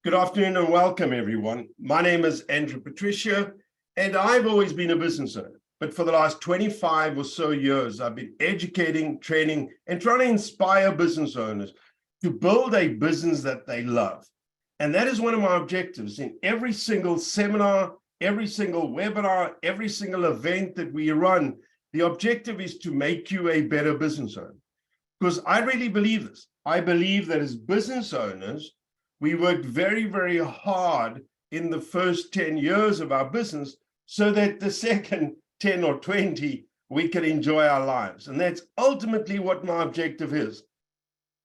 Good afternoon and welcome, everyone. My name is Andrew Patricia, and I've always been a business owner. But for the last 25 or so years, I've been educating, training, and trying to inspire business owners to build a business that they love. And that is one of my objectives in every single seminar, every single webinar, every single event that we run. The objective is to make you a better business owner. Because I really believe this. I believe that as business owners, we worked very, very hard in the first 10 years of our business so that the second 10 or 20, we can enjoy our lives. And that's ultimately what my objective is.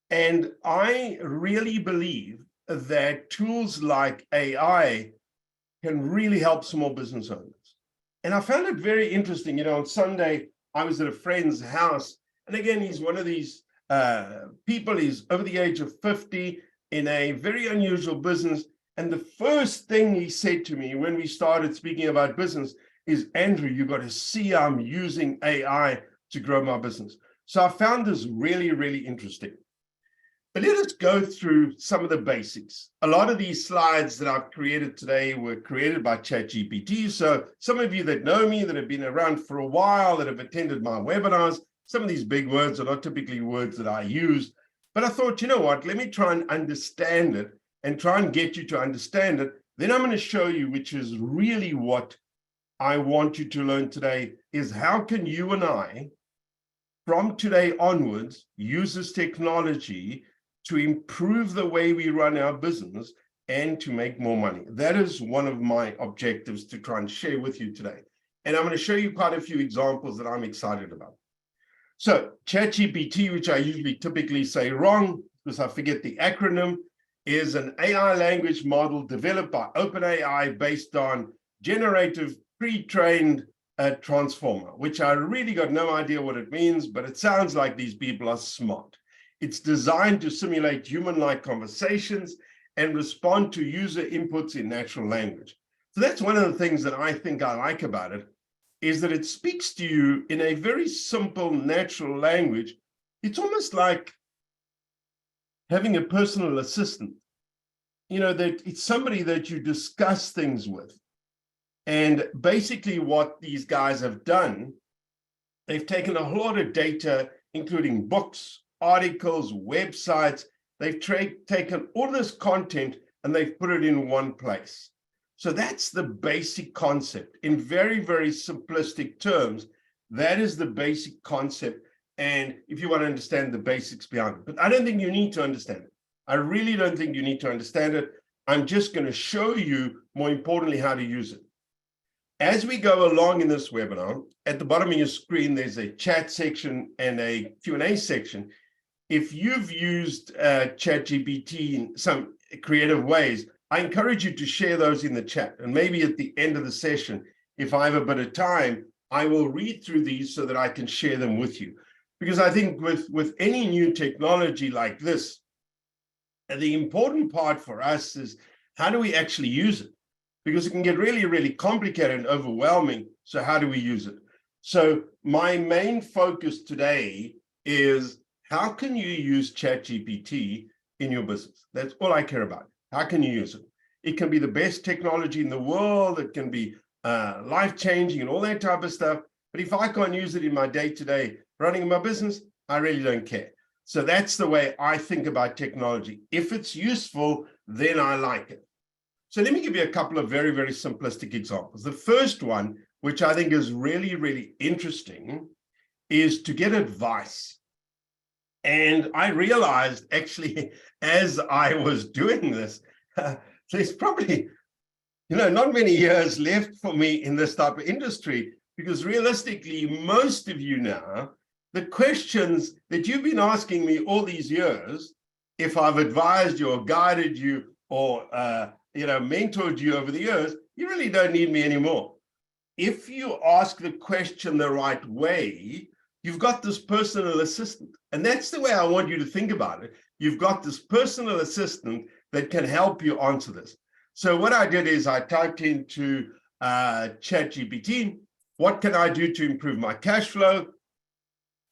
And I really believe that tools like AI can really help small business owners. And I found it very interesting. On Sunday, I was at a friend's house. And again, he's one of these people. He's over the age of 50 in a very unusual business. And the first thing he said to me when we started speaking about business is, Andrew, you got to see I'm using AI to grow my business. So I found this really, really interesting. But let us go through some of the basics. A lot of these slides that I've created today were created by ChatGPT. So some of you that know me, that have been around for a while, that have attended my webinars, some of these big words are not typically words that I use, but I thought, you know what, let me try and understand it and try and get you to understand it. Then I'm going to show you, which is really what I want you to learn today, is how can you and I, from today onwards, use this technology to improve the way we run our business and to make more money. That is one of my objectives to try and share with you today. And I'm going to show you quite a few examples that I'm excited about. So ChatGPT, which I usually typically say wrong because I forget the acronym, is an AI language model developed by OpenAI based on generative pre-trained transformer, which I really got no idea what it means, but it sounds like these people are smart. It's designed to simulate human-like conversations and respond to user inputs in natural language. So that's one of the things that I think I like about it, is that it speaks to you in a very simple, natural language. It's almost like having a personal assistant, that it's somebody that you discuss things with. And basically what these guys have done, they've taken a whole lot of data, including books, articles, websites. They've taken all this content and they've put it in one place. So that's the basic concept. In very, very simplistic terms, that is the basic concept. And if you want to understand the basics behind it, but I don't think you need to understand it. I really don't think you need to understand it. I'm just going to show you, more importantly, how to use it. As we go along in this webinar, at the bottom of your screen, there's a chat section and a Q&A section. If you've used ChatGPT in some creative ways, I encourage you to share those in the chat. And maybe at the end of the session, if I have a bit of time, I will read through these so that I can share them with you. Because I think with any new technology like this, the important part for us is how do we actually use it? Because it can get really, really complicated and overwhelming. So how do we use it? So my main focus today is how can you use ChatGPT in your business? That's all I care about. How can you use it? It can be the best technology in the world. It can be life-changing and all that type of stuff. But if I can't use it in my day-to-day running my business, I really don't care. So that's the way I think about technology. If it's useful, then I like it. So let me give you a couple of very, very simplistic examples. The first one, which I think is really, really interesting, is to get advice. And I realized actually, as I was doing this, there's probably, not many years left for me in this type of industry, because realistically, most of you now, the questions that you've been asking me all these years, if I've advised you or guided you or, mentored you over the years, you really don't need me anymore. If you ask the question the right way, you've got this personal assistant. And that's the way I want you to think about it. You've got this personal assistant that can help you answer this. So what I did is I typed into ChatGPT, what can I do to improve my cash flow?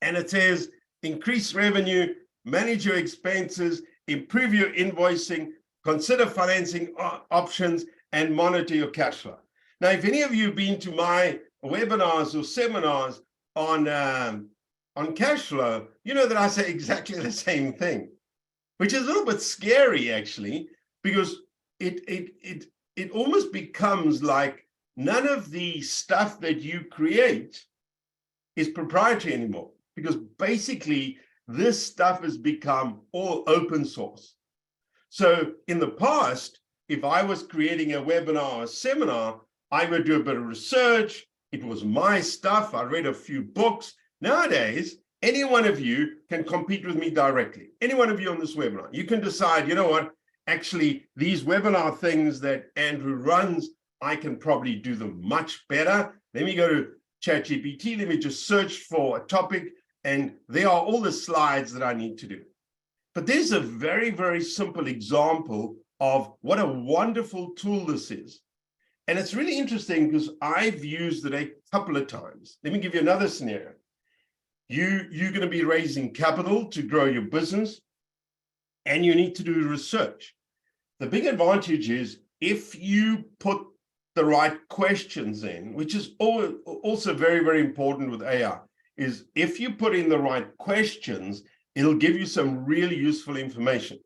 And it says, increase revenue, manage your expenses, improve your invoicing, consider financing options, and monitor your cash flow. Now, if any of you have been to my webinars or seminars on cash flow, you know that I say exactly the same thing, which is a little bit scary, actually, because it almost becomes like none of the stuff that you create is proprietary anymore, because basically this stuff has become all open source. So in the past, if I was creating a webinar or a seminar, I would do a bit of research. It was my stuff. I read a few books. Nowadays, any one of you can compete with me directly. Any one of you on this webinar, you can decide, you know what, actually, these webinar things that Andrew runs, I can probably do them much better. Let me go to ChatGPT. Let me just search for a topic, and there are all the slides that I need to do. But there's a very, very simple example of what a wonderful tool this is. And it's really interesting because I've used it a couple of times. Let me give you another scenario. You're going to be raising capital to grow your business, and you need to do research. The big advantage is if you put the right questions in, which is also very, very important with AI, is if you put in the right questions, it'll give you some really useful information.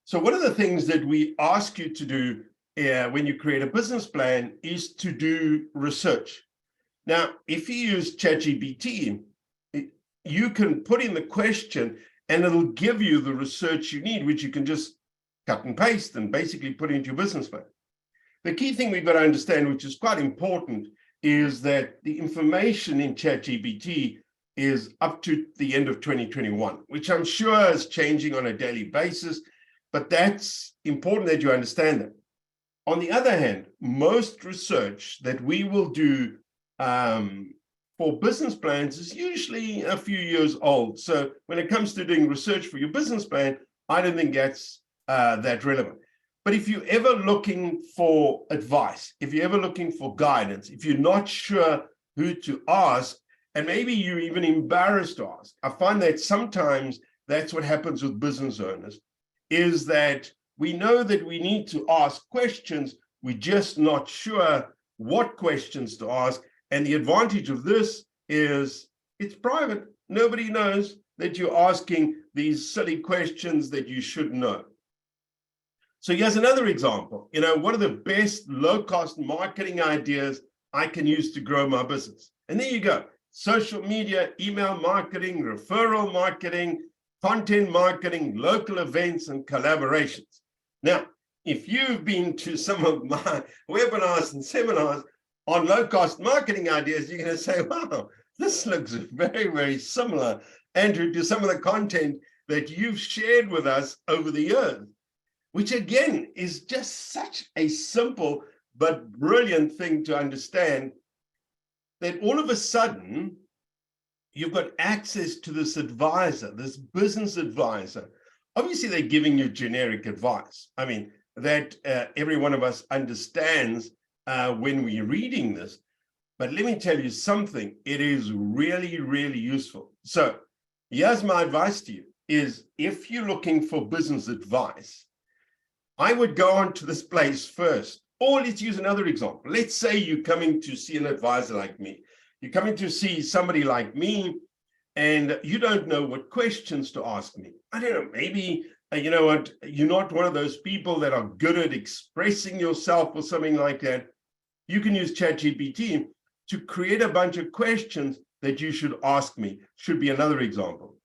So one of the things that we ask you to do when you create a business plan is to do research. Now, if you use ChatGPT, you can put in the question and it'll give you the research you need, which you can just cut and paste and basically put into your business plan. The key thing we've got to understand, which is quite important, is that the information in ChatGPT is up to the end of 2021, which I'm sure is changing on a daily basis, but that's important that you understand that. On the other hand, most research that we will do for business plans is usually a few years old. So when it comes to doing research for your business plan, I don't think that's that relevant. But if you're ever looking for advice, if you're ever looking for guidance, if you're not sure who to ask, and maybe you're even embarrassed to ask, I find that sometimes that's what happens with business owners, is that we know that we need to ask questions, we're just not sure what questions to ask. And the advantage of this is it's private. Nobody knows that you're asking these silly questions that you should know. So here's another example. One of the best low-cost marketing ideas I can use to grow my business. And there you go. Social media, email marketing, referral marketing, content marketing, local events, and collaborations. Now, if you've been to some of my webinars and seminars on low-cost marketing ideas, you're going to say, wow, this looks very, very similar, Andrew, to some of the content that you've shared with us over the years, which again is just such a simple but brilliant thing to understand, that all of a sudden you've got access to this advisor, this business advisor. Obviously, they're giving you generic advice. I mean, that every one of us understands when we're reading this. But let me tell you something, it is really, really useful. So here's my advice to you, is if you're looking for business advice, I would go on to this place first. Or let's use another example. Let's say you're coming to see an advisor like me. You're coming to see somebody like me, and you don't know what questions to ask me. I don't know, maybe, you know what, you're not one of those people that are good at expressing yourself or something like that. You can use ChatGPT to create a bunch of questions that you should ask me, should be another example.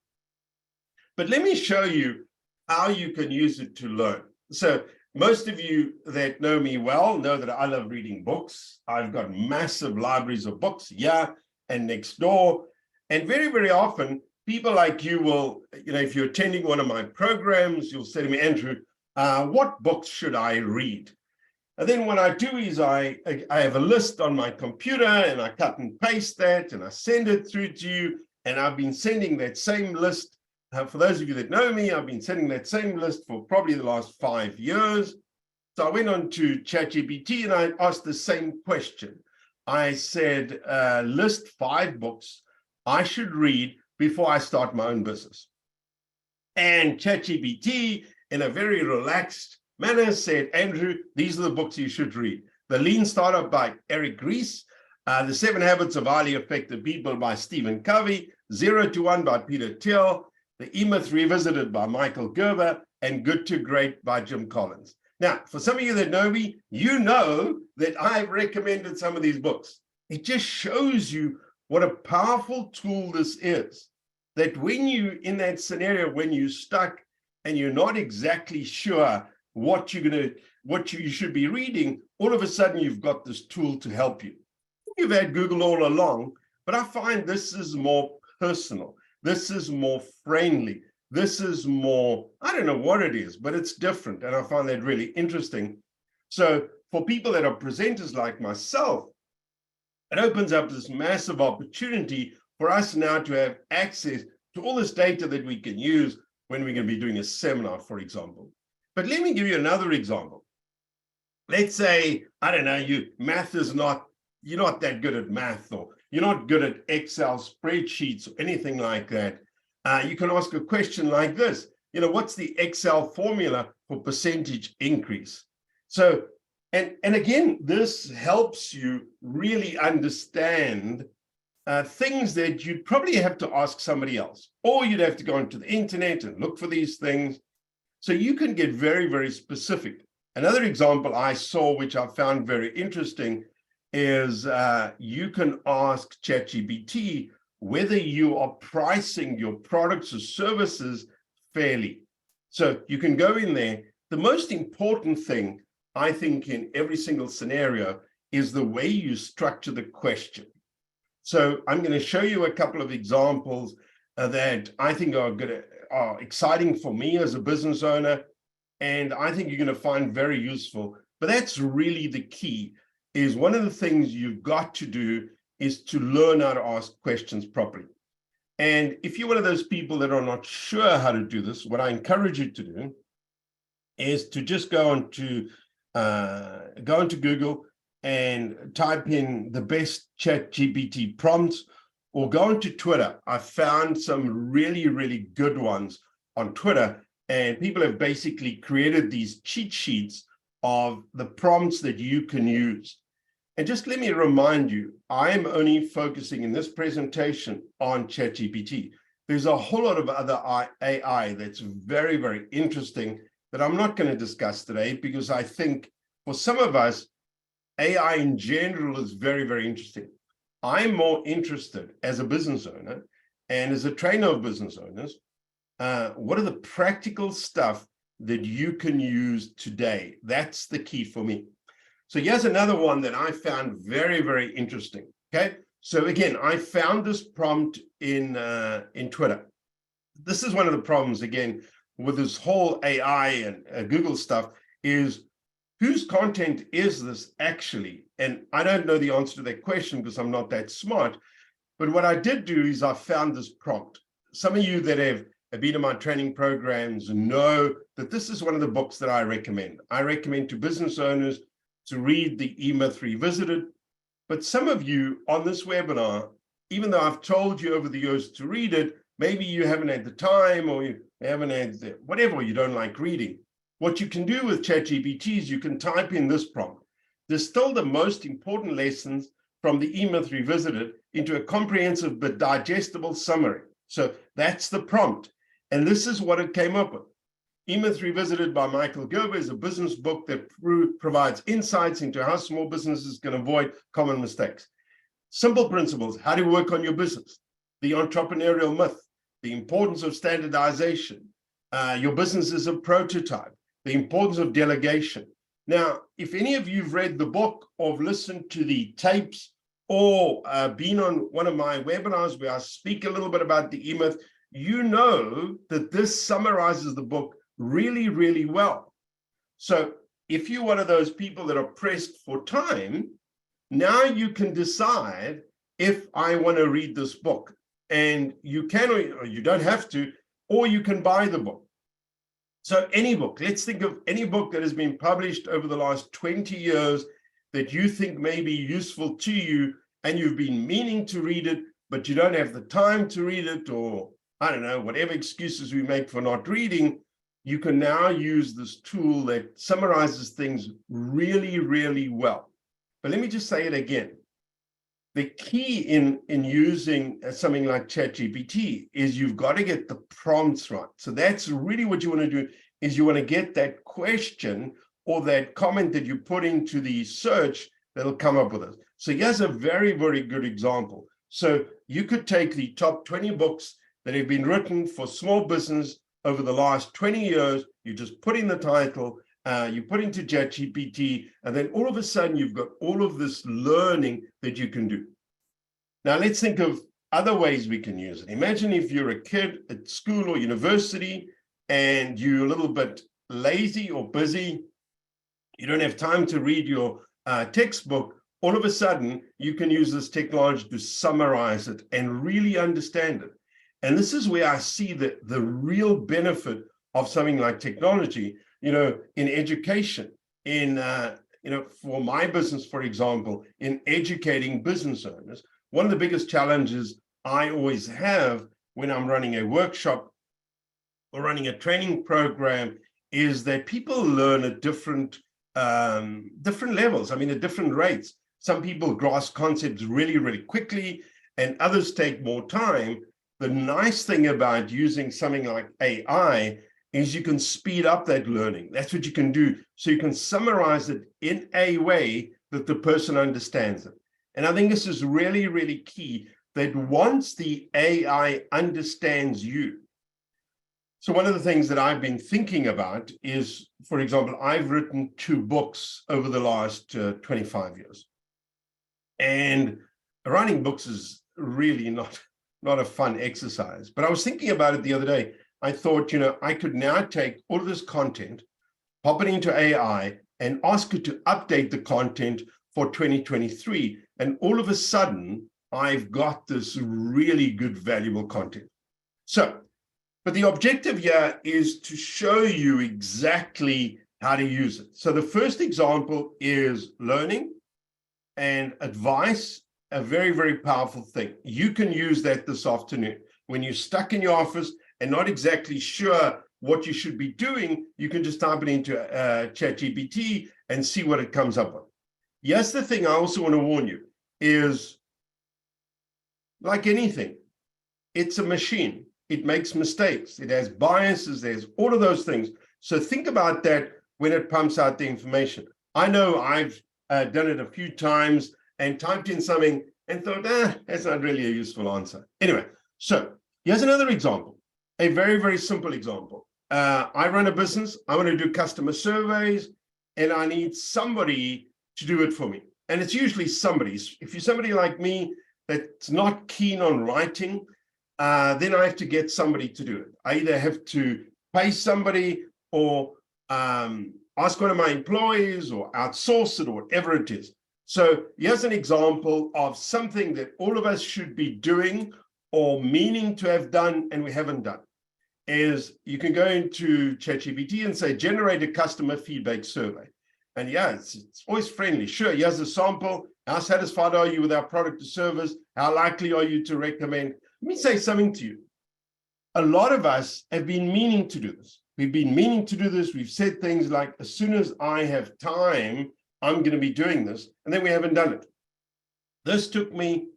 But let me show you how you can use it to learn. So most of you that know me well know that I love reading books. I've got massive libraries of books here and next door. And very, very often, people like you will, if you're attending one of my programs, you'll say to me, Andrew, what books should I read? And then what I do is I have a list on my computer, and I cut and paste that, and I send it through to you. And I've been sending that same list. For those of you that know me, I've been sending that same list for probably the last 5 years. So I went on to ChatGPT and I asked the same question. I said, list 5 books I should read before I start my own business. And ChatGPT, in a very relaxed Manna has said, Andrew, these are the books you should read. The Lean Startup by Eric Ries, The 7 Habits of Highly Effective People by Stephen Covey, 0 to 1 by Peter Thiel, The E-Myth Revisited by Michael Gerber, and Good to Great by Jim Collins. Now, for some of you that know me, you know that I've recommended some of these books. It just shows you what a powerful tool this is, that when you, in that scenario, when you're stuck and you're not exactly sure what you should be reading, all of a sudden you've got this tool to help you. You've had Google all along, but I find this is more personal. This is more friendly. This is more, I don't know what it is, but it's different. And I find that really interesting. So for people that are presenters like myself, it opens up this massive opportunity for us now to have access to all this data that we can use when we're going to be doing a seminar, for example. But let me give you another example. Let's say, I don't know, you're not that good at math, or you're not good at Excel spreadsheets or anything like that. You can ask a question like this, what's the Excel formula for percentage increase? So, and again, this helps you really understand things that you'd probably have to ask somebody else, or you'd have to go into the internet and look for these things. So you can get very, very specific. Another example I saw, which I found very interesting, is you can ask ChatGPT whether you are pricing your products or services fairly. So you can go in there. The most important thing, I think, in every single scenario is the way you structure the question. So I'm going to show you a couple of examples that I think are exciting for me as a business owner, and I think you're going to find very useful. But that's really the key, is one of the things you've got to do is to learn how to ask questions properly. And if you're one of those people that are not sure how to do this, what I encourage you to do is to just go into Google and type in the best ChatGPT prompts, or go into Twitter. I found some really, really good ones on Twitter, and people have basically created these cheat sheets of the prompts that you can use. And just let me remind you, I am only focusing in this presentation on ChatGPT. There's a whole lot of other AI that's very, very interesting that I'm not going to discuss today, because I think for some of us, AI in general is very, very interesting. I'm more interested as a business owner and as a trainer of business owners, what are the practical stuff that you can use today? That's the key for me. So here's another one that I found very, very interesting. Okay, so again, I found this prompt in Twitter. This is one of the problems, again, with this whole AI and Google stuff, is whose content is this actually? And I don't know the answer to that question because I'm not that smart. But what I did do is I found this prompt. Some of you that have been in my training programs know that this is one of the books that I recommend. I recommend to business owners to read the E-Myth Revisited. But some of you on this webinar, even though I've told you over the years to read it, maybe you haven't had the time, or you haven't had whatever, you don't like reading. What you can do with ChatGPT is you can type in this prompt. Distill the most important lessons from the E-Myth Revisited into a comprehensive but digestible summary. So that's the prompt. And this is what it came up with. E-Myth Revisited by Michael Gerber is a business book that provides insights into how small businesses can avoid common mistakes. Simple principles, how to work on your business, the entrepreneurial myth, the importance of standardization, your business is a prototype, the importance of delegation. Now, if any of you've read the book or listened to the tapes or been on one of my webinars where I speak a little bit about the E-Myth, you know that this summarizes the book really, really well. So if you're one of those people that are pressed for time, now you can decide if I want to read this book. And you can, or you don't have to, or you can buy the book. So any book, let's think of any book that has been published over the last 20 years that you think may be useful to you, and you've been meaning to read it, but you don't have the time to read it, or I don't know, whatever excuses we make for not reading. you can now use this tool that summarizes things really, really well. But let me just say it again. The key in using something like ChatGPT is you've got to get the prompts right. So that's really what you want to do, is you want to get that question or that comment that you put into the search that'll come up with it. So here's a very, very good example. So you could take the top 20 books that have been written for small business over the last 20 years, you just put in the title, you put into ChatGPT, and then all of a sudden you've got all of this learning that you can do. Now let's think of other ways we can use it. Imagine if you're a kid at school or university and you're a little bit lazy or busy, you don't have time to read your textbook. All of a sudden you can use this technology to summarize it and really understand it. And this is where I see the real benefit of something like technology, in education, for my business, for example, in educating business owners. One of the biggest challenges I always have when I'm running a workshop or running a training program is that people learn at different levels. I mean, at different rates. Some people grasp concepts really, really quickly, and others take more time. The nice thing about using something like AI is you can speed up that learning. That's what you can do. So you can summarize it in a way that the person understands it. And I think this is really, really key, that once the AI understands you. So one of the things that I've been thinking about is, for example, I've written 2 books over the last 25 years. And writing books is really not a fun exercise. But I was thinking about it the other day. I thought, I could now take all of this content, pop it into AI, and ask it to update the content for 2023. And all of a sudden, I've got this really good, valuable content. So, but the objective here is to show you exactly how to use it. So the first example is learning and advice. A very, very powerful thing. You can use that this afternoon. When you're stuck in your office and not exactly sure what you should be doing, you can just type it into ChatGPT and see what it comes up with. Yes, the thing I also want to warn you is, like anything, it's a machine. It makes mistakes. It has biases. There's all of those things. So think about that when it pumps out the information. I know I've done it a few times and typed in something and thought, that's not really a useful answer. Anyway, so here's another example, a very, very simple example. I run a business. I want to do customer surveys, and I need somebody to do it for me. And it's usually somebody. If you're somebody like me that's not keen on writing, then I have to get somebody to do it. I either have to pay somebody or ask one of my employees or outsource it or whatever it is. So here's an example of something that all of us should be doing or meaning to have done and we haven't done. Is you can go into ChatGPT and say, generate a customer feedback survey. And yeah, it's always friendly. Sure, here's a sample. How satisfied are you with our product or service? How likely are you to recommend? Let me say something to you. A lot of us have been meaning to do this. We've been meaning to do this. We've said things like, as soon as I have time, I'm going to be doing this. And then we haven't done it. This took me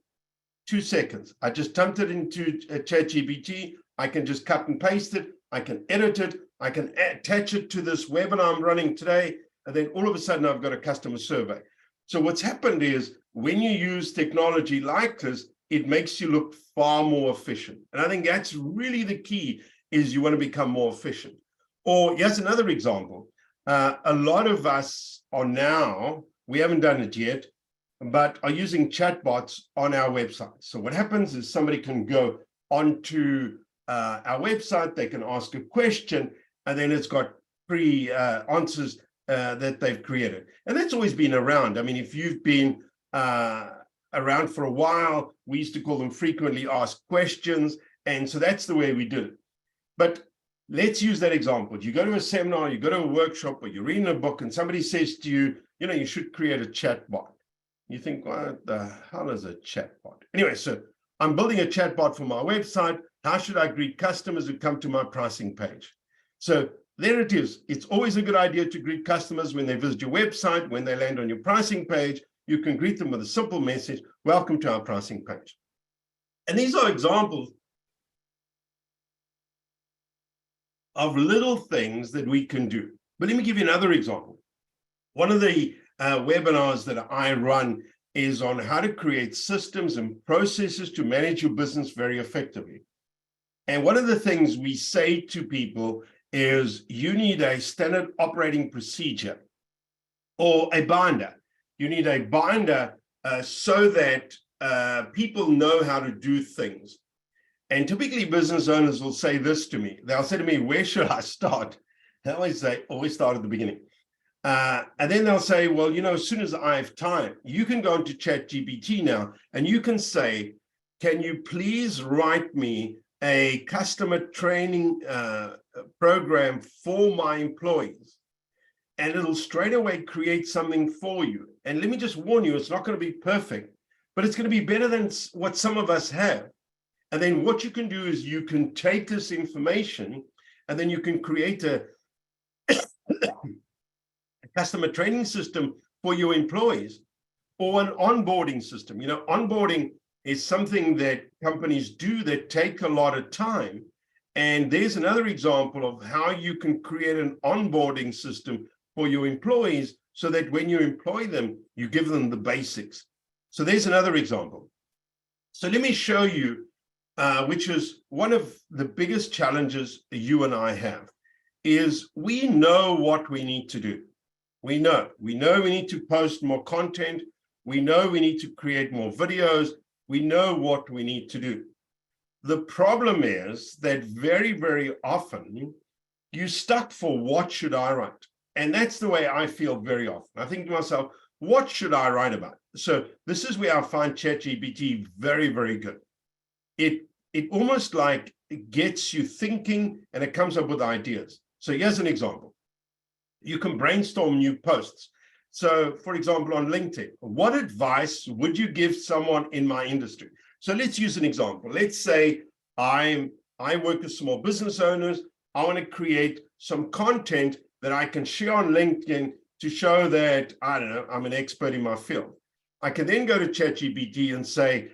2 seconds. I just dumped it into ChatGPT. I can just cut and paste it. I can edit it. I can attach it to this webinar I'm running today. And then all of a sudden, I've got a customer survey. So what's happened is when you use technology like this, it makes you look far more efficient. And I think that's really the key, is you want to become more efficient. Or here's another example. A lot of us are now, we haven't done it yet, but are using chatbots on our website. So what happens is somebody can go onto our website, they can ask a question, and then it's got answers that they've created. And that's always been around. I mean, if you've been around for a while, we used to call them frequently asked questions. And so that's the way we did it. But let's use that example. You go to a seminar, you go to a workshop, or you're reading a book, and somebody says to you, you should create a chatbot. You think, what the hell is a chatbot? Anyway, so I'm building a chatbot for my website. How should I greet customers who come to my pricing page? So there it is. It's always a good idea to greet customers when they visit your website, when they land on your pricing page. You can greet them with a simple message, welcome to our pricing page. And these are examples of little things that we can do. But let me give you another example. One of the webinars that I run is on how to create systems and processes to manage your business very effectively. And one of the things we say to people is you need a standard operating procedure or a binder. You need a binder so that people know how to do things. And typically business owners will say this to me. They'll say to me, where should I start? I always say, always start at the beginning. And then they'll say, well, you know, as soon as I have time, you can go into ChatGPT now, and you can say, can you please write me a customer training program for my employees? And it'll straight away create something for you. And let me just warn you, it's not going to be perfect, but it's going to be better than what some of us have. And then what you can do is you can take this information and then you can create a customer training system for your employees or an onboarding system. You know, onboarding is something that companies do that take a lot of time. And there's another example of how you can create an onboarding system for your employees so that when you employ them, you give them the basics. So there's another example. So let me show you, which is one of the biggest challenges you and I have, is we know what we need to do. We know we need to post more content. We know we need to create more videos. We know what we need to do. The problem is that very, very often you're stuck for what should I write? And that's the way I feel very often. I think to myself, what should I write about? So this is where I find ChatGPT very, very good. It almost like it gets you thinking and it comes up with ideas. So here's an example. You can brainstorm new posts. So for example, on LinkedIn, what advice would you give someone in my industry? So let's use an example. Let's say I work with small business owners. I want to create some content that I can share on LinkedIn to show that, I don't know, I'm an expert in my field. I can then go to ChatGPT and say,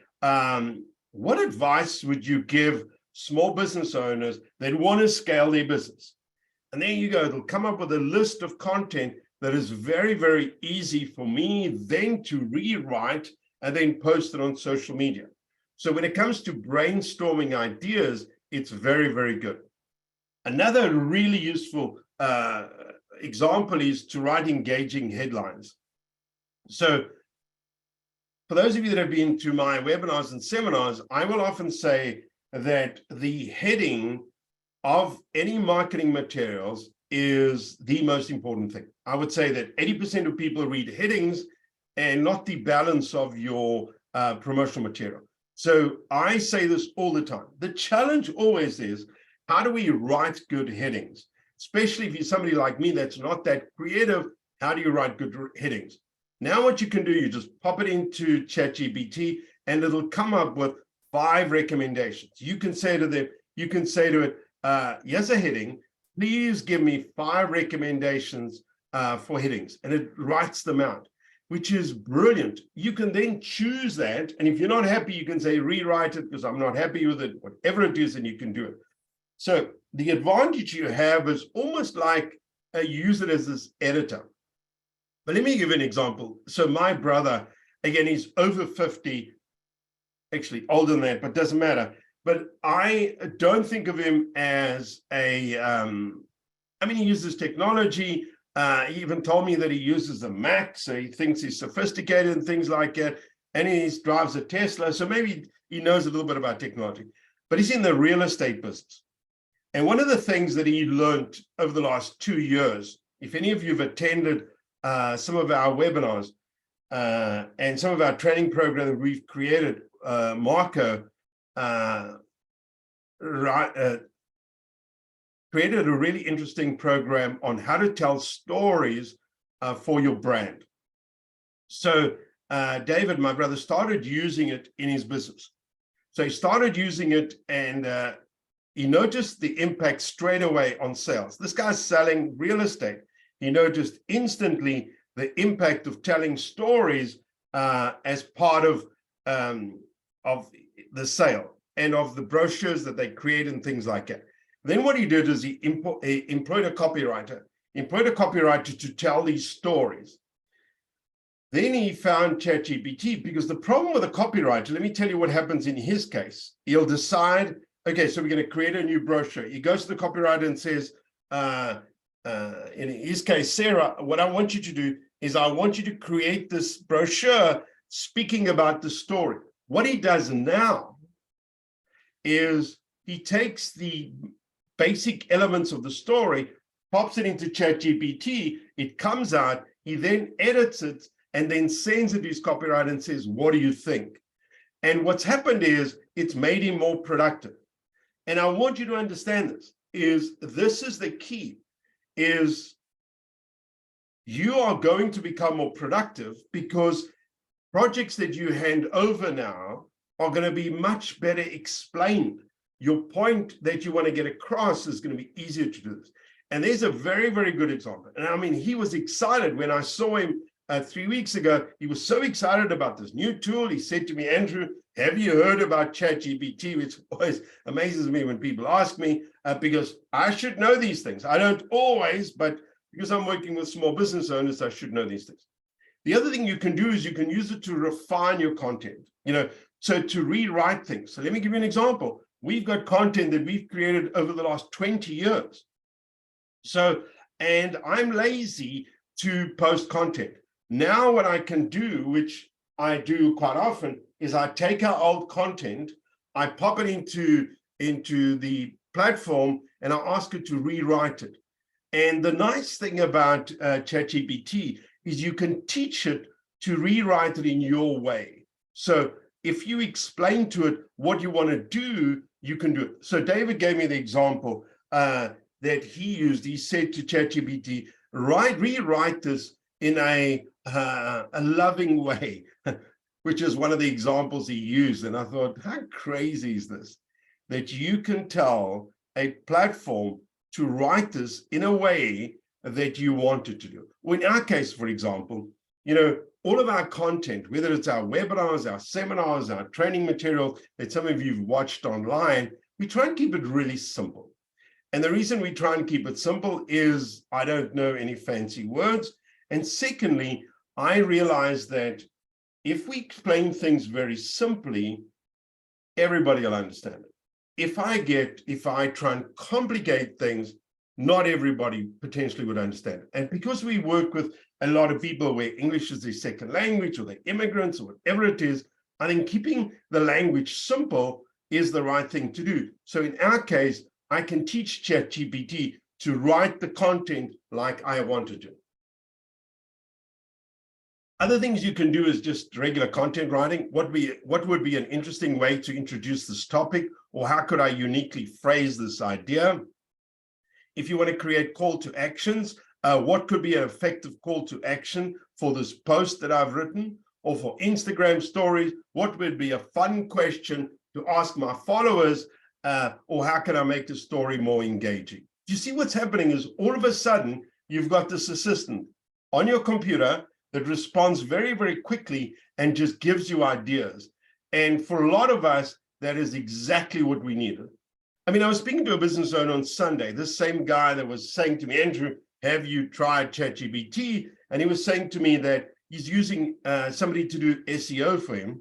what advice would you give small business owners that want to scale their business? And there you go. It'll come up with a list of content that is very, very easy for me then to rewrite and then post it on social media. So when it comes to brainstorming ideas, it's very, very good. Another really useful example is to write engaging headlines. So for those of you that have been to my webinars and seminars, I will often say that the heading of any marketing materials is the most important thing. I would say that 80% of people read headings and not the balance of your promotional material. So I say this all the time. The challenge always is, how do we write good headings? Especially if you're somebody like me that's not that creative, how do you write good headings? Now what you can do, you just pop it into ChatGPT and it'll come up with 5 recommendations. You can say to them, you can say to it, here's a heading, please give me 5 recommendations for headings. And it writes them out, which is brilliant. You can then choose that. And if you're not happy, you can say, rewrite it because I'm not happy with it, whatever it is, and you can do it. So the advantage you have is almost like use it as this editor. But let me give you an example. So my brother, again, he's over 50, actually older than that, but doesn't matter. But I don't think of him as a, I mean, he uses technology. He even told me that he uses a Mac, so he thinks he's sophisticated and things like that. And he drives a Tesla, so maybe he knows a little bit about technology. But he's in the real estate business. And one of the things that he learned over the last 2 years, if any of you have attended some of our webinars and some of our training program that we've created, Marco created a really interesting program on how to tell stories for your brand. So David, my brother, started using it in his business. So he started using it and he noticed the impact straight away on sales. This guy's selling real estate. He noticed instantly the impact of telling stories as part of the sale and of the brochures that they create and things like that. Then what he did is he employed a copywriter. To tell these stories. Then he found ChatGPT, because the problem with a copywriter, let me tell you what happens in his case. He'll decide, okay, so we're going to create a new brochure. He goes to the copywriter and says, in his case, Sarah, what I want you to do is I want you to create this brochure speaking about the story. What he does now is he takes the basic elements of the story, pops it into ChatGPT, it comes out, he then edits it, and then sends it to his copywriter and says, what do you think? And what's happened is it's made him more productive. And I want you to understand this is the key, is you are going to become more productive because projects that you hand over now are going to be much better explained. Your point that you want to get across is going to be easier to do this. And there's a very, very good example. And I mean, he was excited when I saw him 3 weeks ago. He was so excited about this new tool. He said to me, Andrew, have you heard about ChatGPT? Which always amazes me when people ask me, because I should know these things. I don't always, but because I'm working with small business owners, I should know these things. The other thing you can do is you can use it to refine your content, so to rewrite things. So let me give you an example. We've got content that we've created over the last 20 years. And I'm lazy to post content. Now what I can do, which I do quite often, is I take our old content, I pop it into the platform, and I ask it to rewrite it. And the nice thing about ChatGPT is you can teach it to rewrite it in your way. So if you explain to it what you want to do, you can do it. So David gave me the example that he used. He said to ChatGPT, rewrite this in a loving way, which is one of the examples he used. And I thought, how crazy is this? That you can tell a platform to write this in a way that you want it to do. Well, in our case, for example, all of our content, whether it's our webinars, our seminars, our training material that some of you've watched online, we try and keep it really simple. And the reason we try and keep it simple is I don't know any fancy words. And secondly, I realize that if we explain things very simply, everybody will understand it. If I try and complicate things, not everybody potentially would understand it. And because we work with a lot of people where English is their second language, or they're immigrants, or whatever it is, I think keeping the language simple is the right thing to do. So in our case, I can teach ChatGPT to write the content like I want to do. Other things you can do is just regular content writing. What would be an interesting way to introduce this topic, or how could I uniquely phrase this idea? If you want to create call to actions, what could be an effective call to action for this post that I've written, or for Instagram stories? What would be a fun question to ask my followers, or how can I make the story more engaging? You see what's happening is all of a sudden you've got this assistant on your computer that responds very, very quickly and just gives you ideas. And for a lot of us, that is exactly what we needed. I mean, I was speaking to a business owner on Sunday, this same guy that was saying to me, Andrew, have you tried ChatGPT? And he was saying to me that he's using somebody to do SEO for him.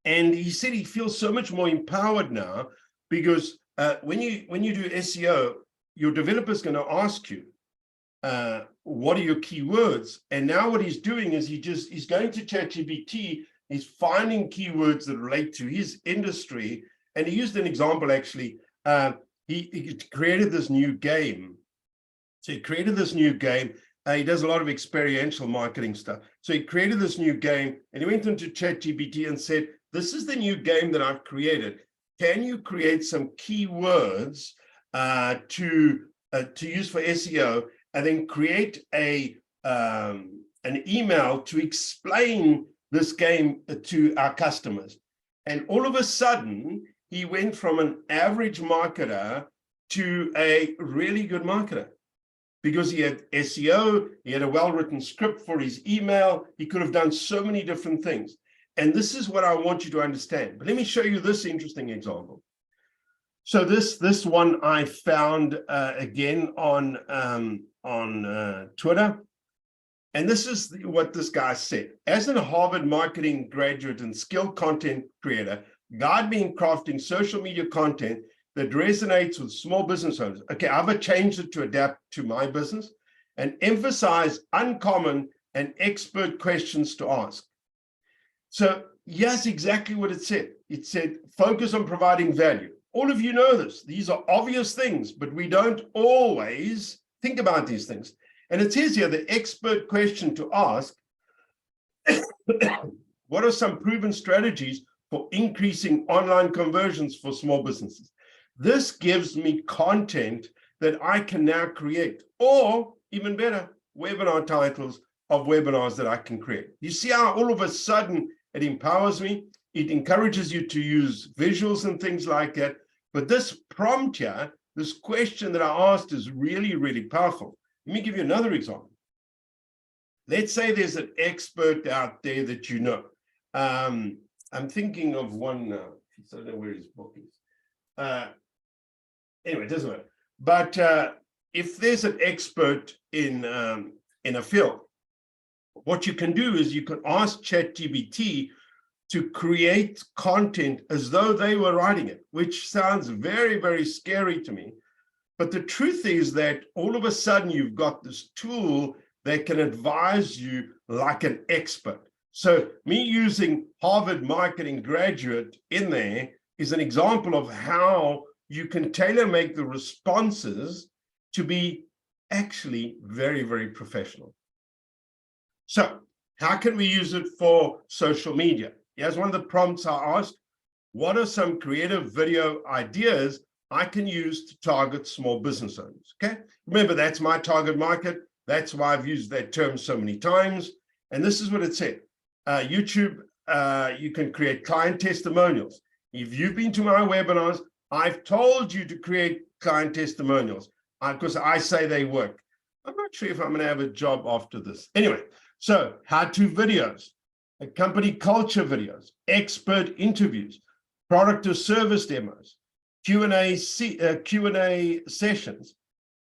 And he said he feels so much more empowered now because when you do SEO, your developer's going to ask you, what are your keywords? And now what he's doing is he's going to ChatGPT, he's finding keywords that relate to his industry. And he used an example, actually. He created this new game. So he created this new game. He does a lot of experiential marketing stuff. So he created this new game and he went into ChatGPT and said, this is the new game that I've created. Can you create some keywords to use for SEO, and then create an email to explain this game to our customers? And all of a sudden, he went from an average marketer to a really good marketer because he had SEO, he had a well-written script for his email, he could have done so many different things. And this is what I want you to understand. But let me show you this interesting example. So this one I found again on Twitter. And this is what this guy said. As a Harvard marketing graduate and skilled content creator, guide me in crafting social media content that resonates with small business owners. Okay, I've changed it to adapt to my business and emphasize uncommon and expert questions to ask. So yes, exactly what it said. It said, focus on providing value. All of you know this. These are obvious things, but we don't always think about these things. And it says here, the expert question to ask, what are some proven strategies for increasing online conversions for small businesses? This gives me content that I can now create, or even better, webinar titles of webinars that I can create. You see how all of a sudden it empowers me? It encourages you to use visuals and things like that. But this prompt here, this question that I asked is really, really powerful. Let me give you another example. Let's say there's an expert out there that you know. I'm thinking of one now. I don't know where his book is. Anyway, it doesn't matter. But if there's an expert in a field, what you can do is you can ask ChatGPT to create content as though they were writing it, which sounds very, very scary to me. But the truth is that all of a sudden you've got this tool that can advise you like an expert. So me using Harvard marketing graduate in there is an example of how you can tailor make the responses to be actually very, very professional. So how can we use it for social media? Here's one of the prompts I asked. What are some creative video ideas I can use to target small business owners? Okay, remember, that's my target market. That's why I've used that term so many times. And this is what it said. YouTube, you can create client testimonials. If you've been to my webinars, I've told you to create client testimonials because I say they work. I'm not sure if I'm going to have a job after this. Anyway, so how-to videos, company culture videos, expert interviews, product or service demos, Q&A sessions,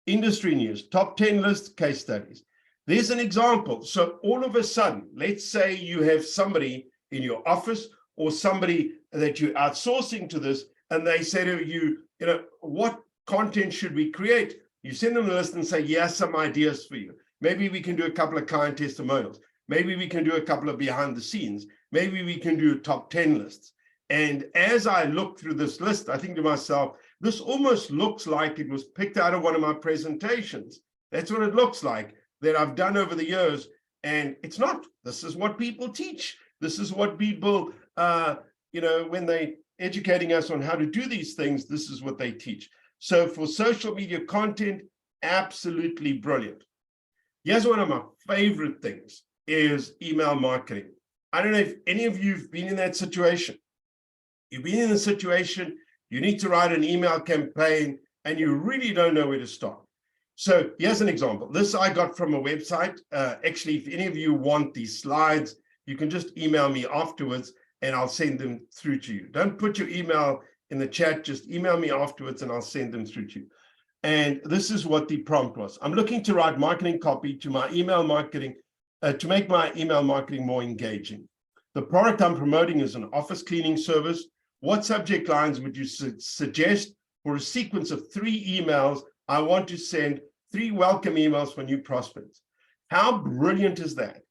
industry news, top 10 list case studies. There's an example. So all of a sudden, let's say you have somebody in your office or somebody that you're outsourcing to this, and they say to you, what content should we create? You send them a list and say, yeah, some ideas for you. Maybe we can do a couple of client testimonials. Maybe we can do a couple of behind the scenes. Maybe we can do top 10 lists. And as I look through this list, I think to myself, this almost looks like it was picked out of one of my presentations. That's what it looks like that I've done over the years. And it's not. This is what people teach. This is what people, when they educating us on how to do these things, this is what they teach. So for social media content, absolutely brilliant. Here's one of my favorite things is email marketing. I don't know if any of you have been in that situation. You've been in a situation, you need to write an email campaign and you really don't know where to start. So here's an example. This I got from a website. Actually, if any of you want these slides, you can just email me afterwards and I'll send them through to you. Don't put your email in the chat, just email me afterwards and I'll send them through to you. And this is what the prompt was. I'm looking to write marketing copy to my email marketing, to make my email marketing more engaging. The product I'm promoting is an office cleaning service. What subject lines would you suggest for a sequence of 3 emails? I want to send 3 welcome emails for new prospects. How brilliant is that?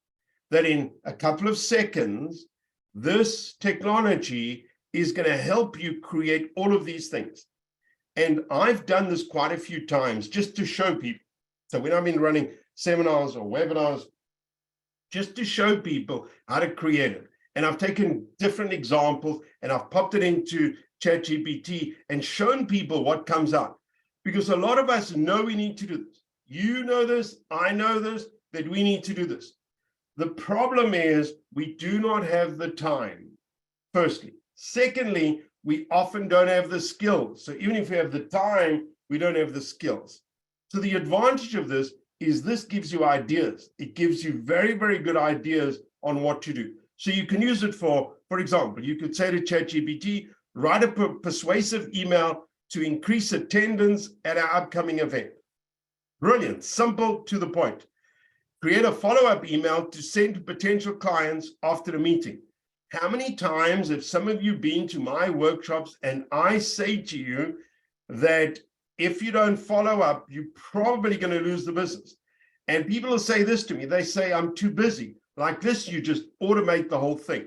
That in a couple of seconds, this technology is going to help you create all of these things. And I've done this quite a few times just to show people. So when I've been running seminars or webinars, just to show people how to create it. And I've taken different examples and I've popped it into ChatGPT and shown people what comes out. Because a lot of us know we need to do this. You know this, I know this, that we need to do this. The problem is we do not have the time, firstly. Secondly, we often don't have the skills. So even if we have the time, we don't have the skills. So the advantage of this is this gives you ideas. It gives you very, very good ideas on what to do. So you can use it for example, you could say to ChatGPT, write a persuasive email to increase attendance at our upcoming event. Brilliant, simple, to the point. Create a follow-up email to send to potential clients after the meeting. How many times have some of you been to my workshops and I say to you that if you don't follow up, you're probably going to lose the business. And people will say this to me. They say, I'm too busy. Like this, you just automate the whole thing.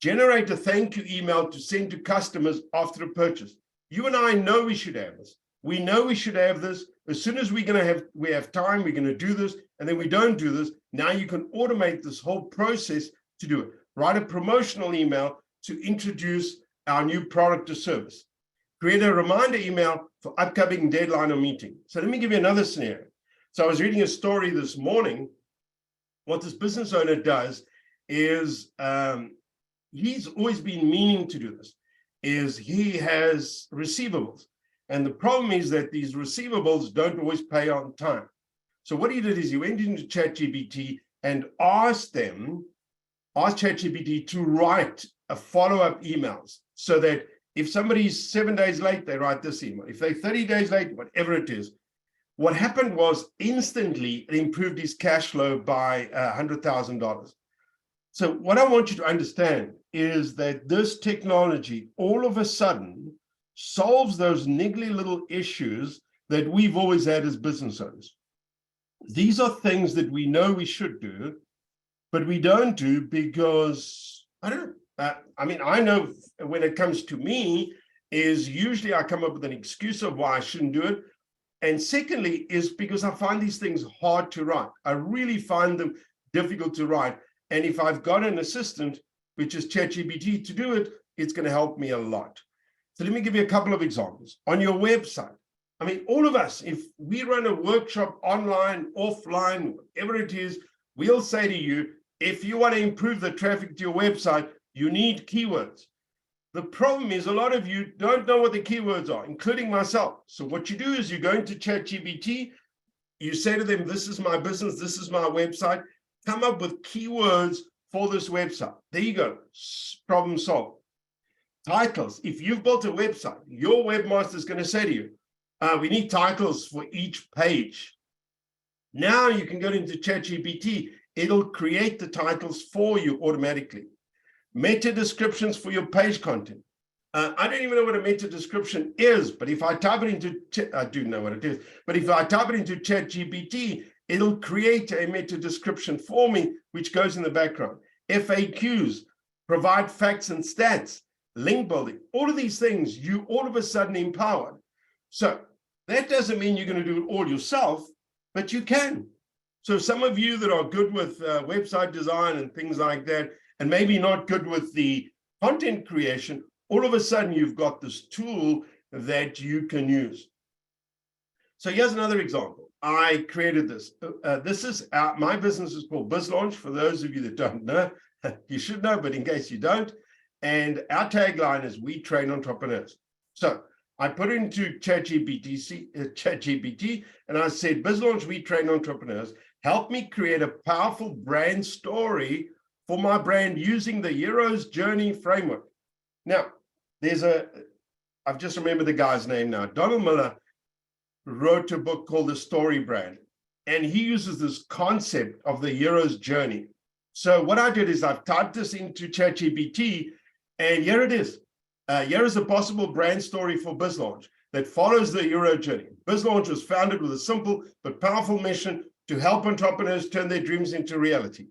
Generate a thank you email to send to customers after a purchase. You and I know we should have this. We know we should have this. As soon as we have time, we're going to do this, and then we don't do this. Now you can automate this whole process to do it. Write a promotional email to introduce our new product or service. Create a reminder email for upcoming deadline or meeting. So let me give you another scenario. So I was reading a story this morning. What this business owner does is he's always been meaning to do this, is he has receivables. And the problem is that these receivables don't always pay on time. So what he did is he went into ChatGPT and asked ChatGPT to write a follow-up emails so that if somebody's 7 days late, they write this email. If they're 30 days late, whatever it is. What happened was instantly it improved his cash flow by $100,000. So what I want you to understand is that this technology all of a sudden solves those niggly little issues that we've always had as business owners. These are things that we know we should do, but we don't do because, I don't know. I know when it comes to me is usually I come up with an excuse of why I shouldn't do it. And secondly is because I find these things hard to write. I really find them difficult to write. And if I've got an assistant, which is ChatGPT, to do it, it's going to help me a lot. So let me give you a couple of examples. On your website, all of us, if we run a workshop online, offline, whatever it is, we'll say to you, if you want to improve the traffic to your website, you need keywords. The problem is a lot of you don't know what the keywords are, including myself. So what you do is you go into ChatGPT, you say to them, this is my business, this is my website, come up with keywords for this website. There you go, problem solved. Titles, if you've built a website, your webmaster is going to say to you, we need titles for each page. Now you can go into ChatGPT, it'll create the titles for you automatically. Meta descriptions for your page content. I don't even know what a meta description is, but if I type it into, I do know what it is, but if I type it into ChatGPT, it'll create a meta description for me, which goes in the background. FAQs, provide facts and stats, link building, all of these things, you all of a sudden empowered. So that doesn't mean you're going to do it all yourself, but you can. So some of you that are good with website design and things like that, and maybe not good with the content creation, all of a sudden you've got this tool that you can use. So here's another example. I created this. My business is called BizLaunch. For those of you that don't know, you should know, but in case you don't. And our tagline is, we train entrepreneurs. So I put it into ChatGPT, and I said, BizLaunch, we train entrepreneurs. Help me create a powerful brand story for my brand using the hero's journey framework. Now, I've just remembered the guy's name now. Donald Miller wrote a book called The Story Brand, and he uses this concept of the hero's journey. So what I did is I've typed this into ChatGPT, and here it is. Here is a possible brand story for BizLaunch that follows the hero journey. BizLaunch was founded with a simple but powerful mission to help entrepreneurs turn their dreams into reality.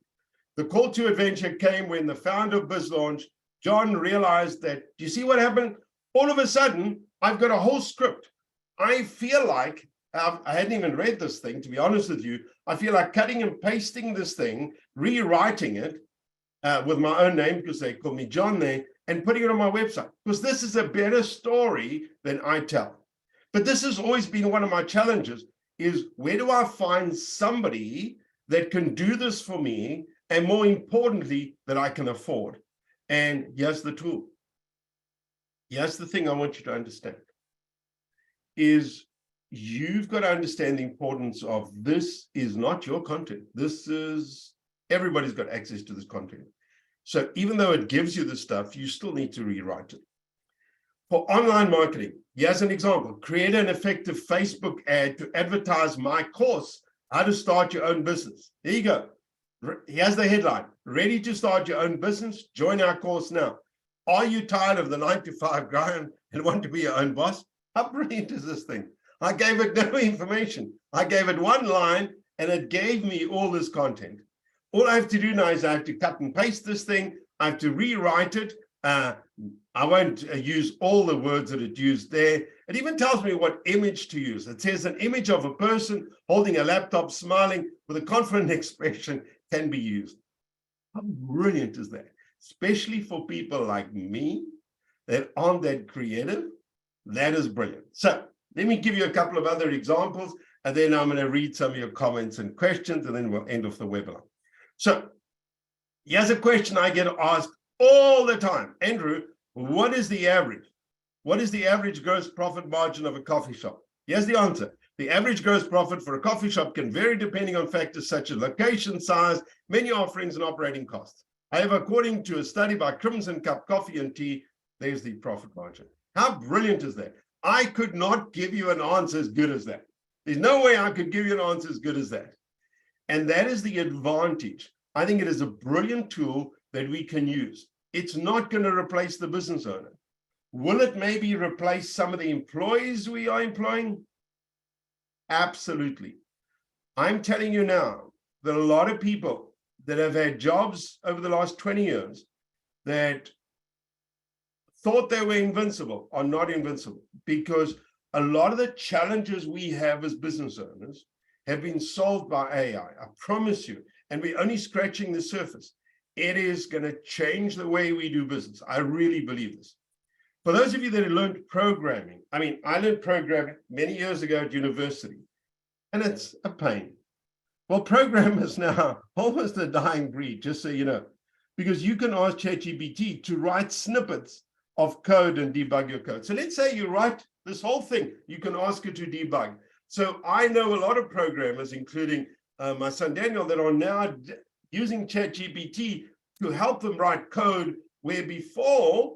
The call to adventure came when the founder of BizLaunch, John, realized that, do you see what happened? All of a sudden, I've got a whole script. I feel like, I hadn't even read this thing, to be honest with you. I feel like cutting and pasting this thing, rewriting it with my own name, because they call me John there, and putting it on my website, because this is a better story than I tell. But this has always been one of my challenges, is where do I find somebody that can do this for me, and more importantly, that I can afford? And here's the tool. Here's the thing I want you to understand is you've got to understand the importance of this is not your content. This is, everybody's got access to this content. So even though it gives you the stuff, you still need to rewrite it. For online marketing, here's an example. Create an effective Facebook ad to advertise my course, How to Start Your Own Business. There you go. Here's the headline. Ready to start your own business? Join our course now. Are you tired of the 9-to-5 grind and want to be your own boss? How brilliant is this thing? I gave it no information. I gave it one line and it gave me all this content. All I have to do now is I have to cut and paste this thing. I have to rewrite it. I won't use all the words that it used there. It even tells me what image to use. It says an image of a person holding a laptop, smiling with a confident expression can be used. How brilliant is that? Especially for people like me that aren't that creative. That is brilliant. So let me give you a couple of other examples, and then I'm going to read some of your comments and questions, and then we'll end off the webinar. So here's a question I get asked all the time. Andrew, what is the average? What is the average gross profit margin of a coffee shop? Here's the answer. The average gross profit for a coffee shop can vary depending on factors such as location, size, menu offerings, and operating costs. However, according to a study by Crimson Cup Coffee and Tea, there's the profit margin. How brilliant is that? I could not give you an answer as good as that. There's no way I could give you an answer as good as that. And that is the advantage. I think it is a brilliant tool that we can use. It's not going to replace the business owner. Will it maybe replace some of the employees we are employing? Absolutely. I'm telling you now that a lot of people that have had jobs over the last 20 years that thought they were invincible are not invincible, because a lot of the challenges we have as business owners have been solved by AI. I promise you. And we're only scratching the surface. It is going to change the way we do business. I really believe this. For those of you that have learned programming, I mean, I learned programming many years ago at university, and it's a pain. Well, programmers now almost a dying breed, just so you know, because you can ask ChatGPT to write snippets of code and debug your code. So let's say you write this whole thing, you can ask it to debug. So I know a lot of programmers, including my son Daniel, that are now using ChatGPT to help them write code where before,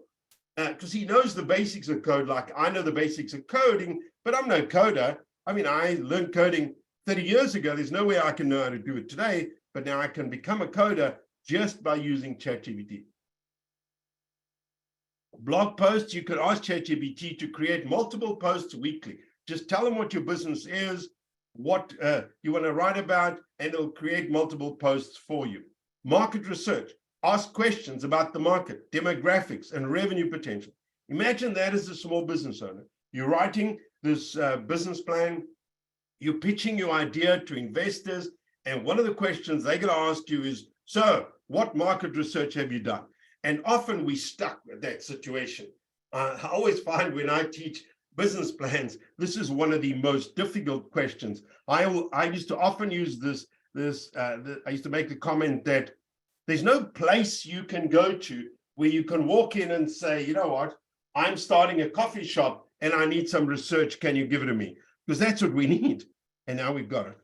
because he knows the basics of code, like I know the basics of coding, but I'm no coder. I mean, I learned coding 30 years ago. There's no way I can know how to do it today, but now I can become a coder just by using ChatGPT. Blog posts, you could ask ChatGPT to create multiple posts weekly. Just tell them what your business is, what you want to write about, and it'll create multiple posts for you. Market research, ask questions about the market, demographics, and revenue potential. Imagine that as a small business owner. You're writing this business plan, you're pitching your idea to investors, and one of the questions they're going to ask you is, so what market research have you done? And often we're stuck with that situation. I always find when I teach business plans, this is one of the most difficult questions. I used to often use I used to make the comment that there's no place you can go to where you can walk in and say, you know what, I'm starting a coffee shop and I need some research. Can you give it to me? Because that's what we need. And now we've got it.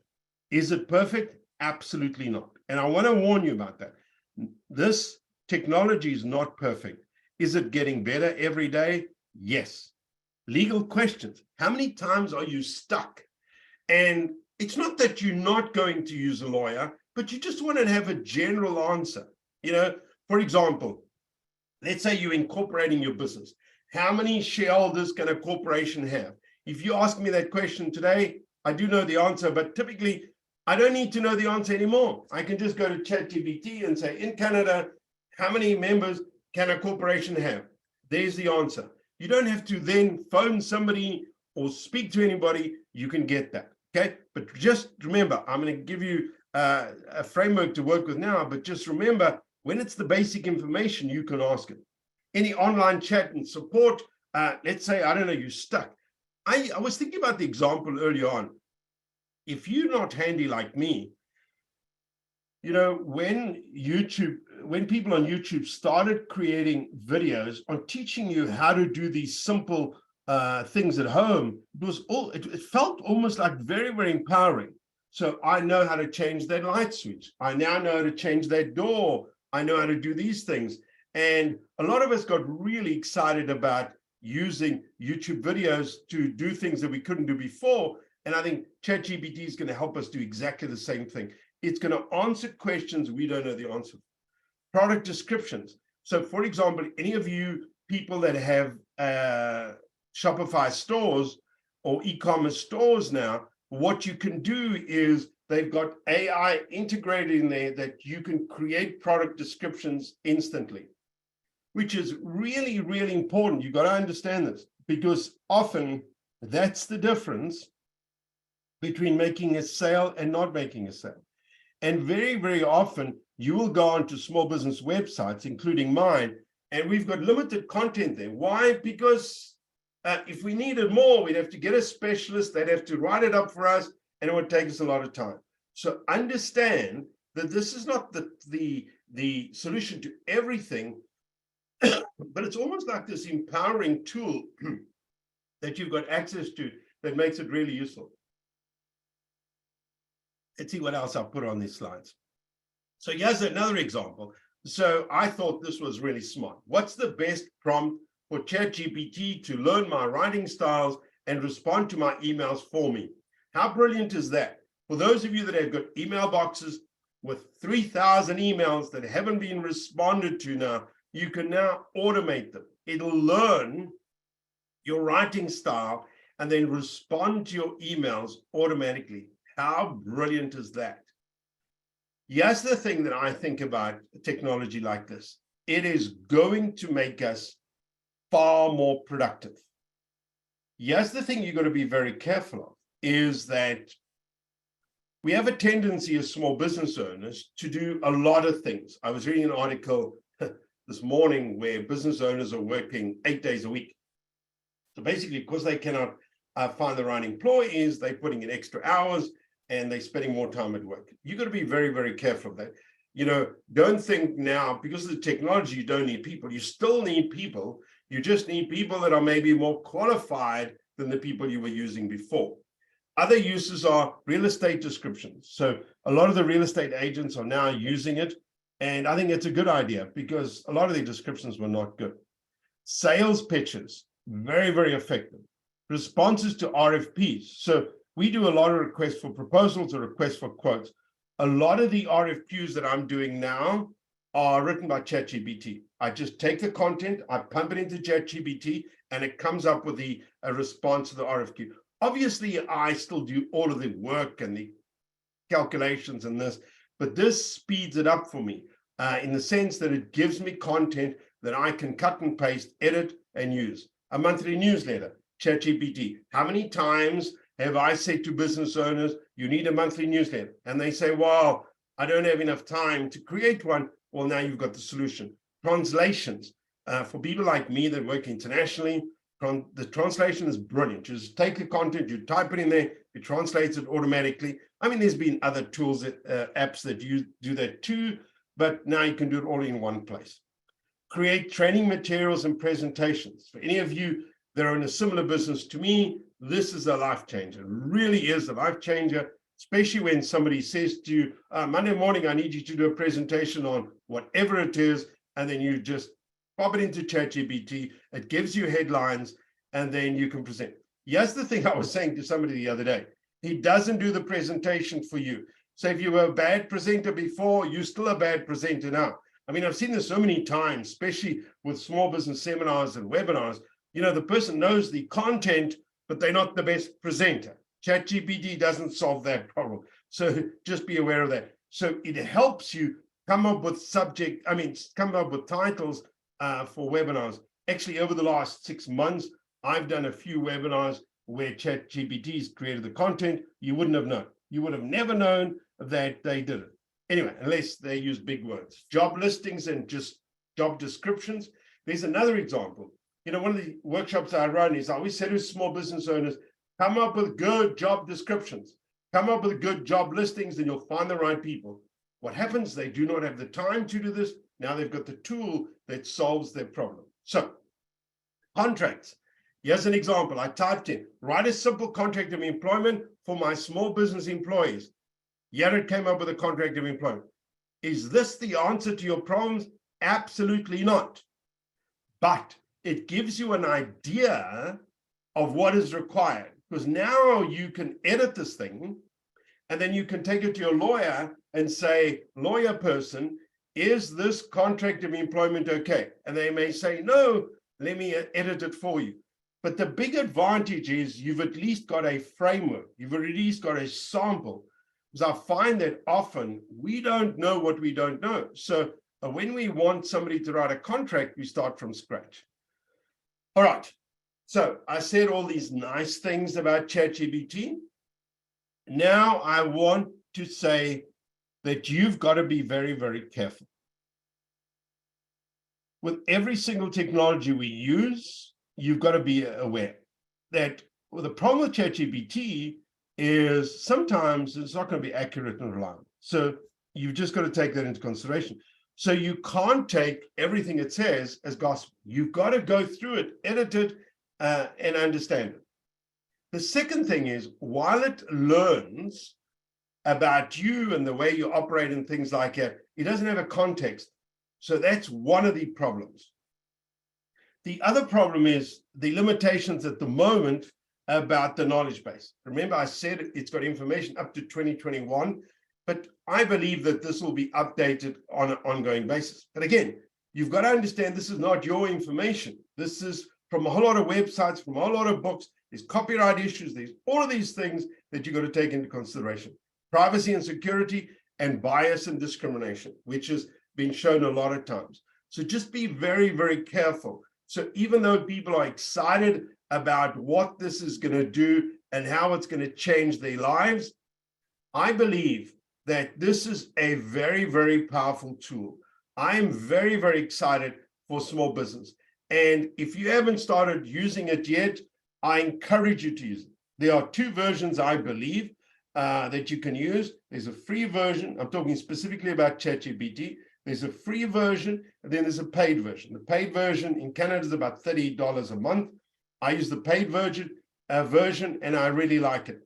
Is it perfect? Absolutely not. And I want to warn you about that. This technology is not perfect. Is it getting better every day? Yes. Legal questions. How many times are you stuck? And it's not that you're not going to use a lawyer, but you just want to have a general answer. You know, for example, let's say you're incorporating your business. How many shareholders can a corporation have? If you ask me that question today, I do know the answer, but typically I don't need to know the answer anymore. I can just go to ChatGPT and say, in Canada, how many members can a corporation have? There's the answer. You don't have to then phone somebody or speak to anybody. You can get that, okay? But just remember, I'm going to give you a framework to work with now, but just remember, when it's the basic information, you can ask it. Any online chat and support, let's say, I don't know, you're stuck. I was thinking about the example earlier on. If you're not handy like me, when people on YouTube started creating videos on teaching you how to do these simple things at home, it felt almost like very, very empowering. So I know how to change that light switch. I now know how to change that door. I know how to do these things. And a lot of us got really excited about using YouTube videos to do things that we couldn't do before. And I think ChatGPT is going to help us do exactly the same thing. It's going to answer questions we don't know the answer. Product descriptions. So for example, any of you people that have Shopify stores or e-commerce stores now, what you can do is they've got AI integrated in there that you can create product descriptions instantly, which is really, really important. You've got to understand this, because often that's the difference between making a sale and not making a sale. And very, very often you will go onto small business websites, including mine, and we've got limited content there. Why? Because if we needed more, we'd have to get a specialist, they'd have to write it up for us, and it would take us a lot of time. So understand that this is not the solution to everything, but it's almost like this empowering tool that you've got access to that makes it really useful. Let's see what else I'll put on these slides. So here's another example. So I thought this was really smart. What's the best prompt for ChatGPT to learn my writing styles and respond to my emails for me? How brilliant is that? For those of you that have got email boxes with 3,000 emails that haven't been responded to now, you can now automate them. It'll learn your writing style and then respond to your emails automatically. How brilliant is that? Here's the thing that I think about technology like this. It is going to make us far more productive. Here's the thing you've got to be very careful of, is that we have a tendency as small business owners to do a lot of things. I was reading an article this morning where business owners are working 8 days a week. So basically, because they cannot find the right employees, they're putting in extra hours and they're spending more time at work. You've got to be very, very careful of that. Don't think now, because of the technology, you don't need people. You still need people. You just need people that are maybe more qualified than the people you were using before. Other uses are real estate descriptions. So a lot of the real estate agents are now using it. And I think it's a good idea because a lot of the descriptions were not good. Sales pitches, very, very effective. Responses to RFPs. So we do a lot of requests for proposals or requests for quotes. A lot of the RFQs that I'm doing now are written by ChatGPT. I just take the content, I pump it into ChatGPT, and it comes up with a response to the RFQ. Obviously, I still do all of the work and the calculations and this, but this speeds it up for me in the sense that it gives me content that I can cut and paste, edit, and use. A monthly newsletter, ChatGPT. How many times have I said to business owners, you need a monthly newsletter? And they say, well, I don't have enough time to create one. Well, now you've got the solution. Translations. For people like me that work internationally, the translation is brilliant. You just take the content, you type it in there, it translates it automatically. I mean, there's been other tools, apps that do that too, but now you can do it all in one place. Create training materials and presentations. For any of you that are in a similar business to me, this is a life changer. It really is a life changer, especially when somebody says to you, Monday morning, I need you to do a presentation on whatever it is, and then you just pop it into ChatGPT, it gives you headlines, and then you can present. Here's the thing I was saying to somebody the other day. He doesn't do the presentation for you. So if you were a bad presenter before, you're still a bad presenter now. I mean, I've seen this so many times, especially with small business seminars and webinars. The person knows the content, but they're not the best presenter. ChatGPT doesn't solve that problem. So just be aware of that. So it helps you come up with come up with titles for webinars. Actually, over the last 6 months, I've done a few webinars where ChatGPT's created the content. You wouldn't have known. You would have never known that they did it. Anyway, unless they use big words. Job listings and just job descriptions. There's another example. One of the workshops I run is I always say to small business owners, come up with good job descriptions. Come up with good job listings and you'll find the right people. What happens? They do not have the time to do this. Now they've got the tool that solves their problem. So contracts. Here's an example. I typed in, write a simple contract of employment for my small business employees. Here it came up with a contract of employment. Is this the answer to your problems? Absolutely not. But it gives you an idea of what is required, because now you can edit this thing and then you can take it to your lawyer and say, lawyer person, is this contract of employment okay? And they may say, no, let me edit it for you. But the big advantage is you've at least got a framework. You've at least got a sample. Because I find that often we don't know what we don't know. So when we want somebody to write a contract, we start from scratch. All right. So I said all these nice things about ChatGPT. Now I want to say that you've got to be very, very careful. With every single technology we use, you've got to be aware that the problem with ChatGPT is sometimes it's not going to be accurate and reliable. So you've just got to take that into consideration. So you can't take everything it says as gospel. You've got to go through it, edit it, and understand it. The second thing is, while it learns about you and the way you operate and things like that, it doesn't have a context. So that's one of the problems. The other problem is the limitations at the moment about the knowledge base. Remember, I said it's got information up to 2021, but I believe that this will be updated on an ongoing basis. But again, you've got to understand this is not your information. This is from a whole lot of websites, from a whole lot of books. There's copyright issues. There's all of these things that you've got to take into consideration. Privacy and security and bias and discrimination, which has been shown a lot of times. So just be very, very careful. So even though people are excited about what this is going to do and how it's going to change their lives, I believe that this is a very, very powerful tool. I am very, very excited for small business. And if you haven't started using it yet, I encourage you to use it. There are two versions, I believe, that you can use. There's a free version. I'm talking specifically about ChatGPT. There's a free version, and then there's a paid version. The paid version in Canada is about $30 a month. I use the paid version, and I really like it.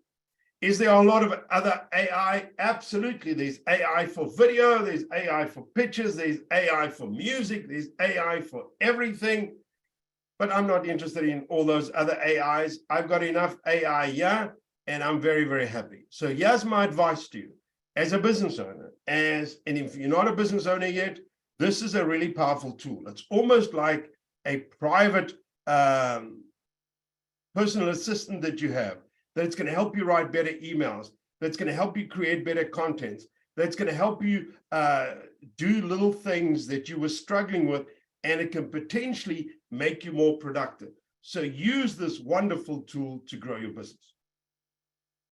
Is there a lot of other AI? Absolutely. There's AI for video, there's AI for pictures, there's AI for music, there's AI for everything. But I'm not interested in all those other AIs. I've got enough AI here, and I'm very, very happy. So here's my advice to you as a business owner. And if you're not a business owner yet, this is a really powerful tool. It's almost like a private personal assistant that you have, that's going to help you write better emails, that's going to help you create better content, that's going to help you do little things that you were struggling with, and it can potentially make you more productive. So use this wonderful tool to grow your business.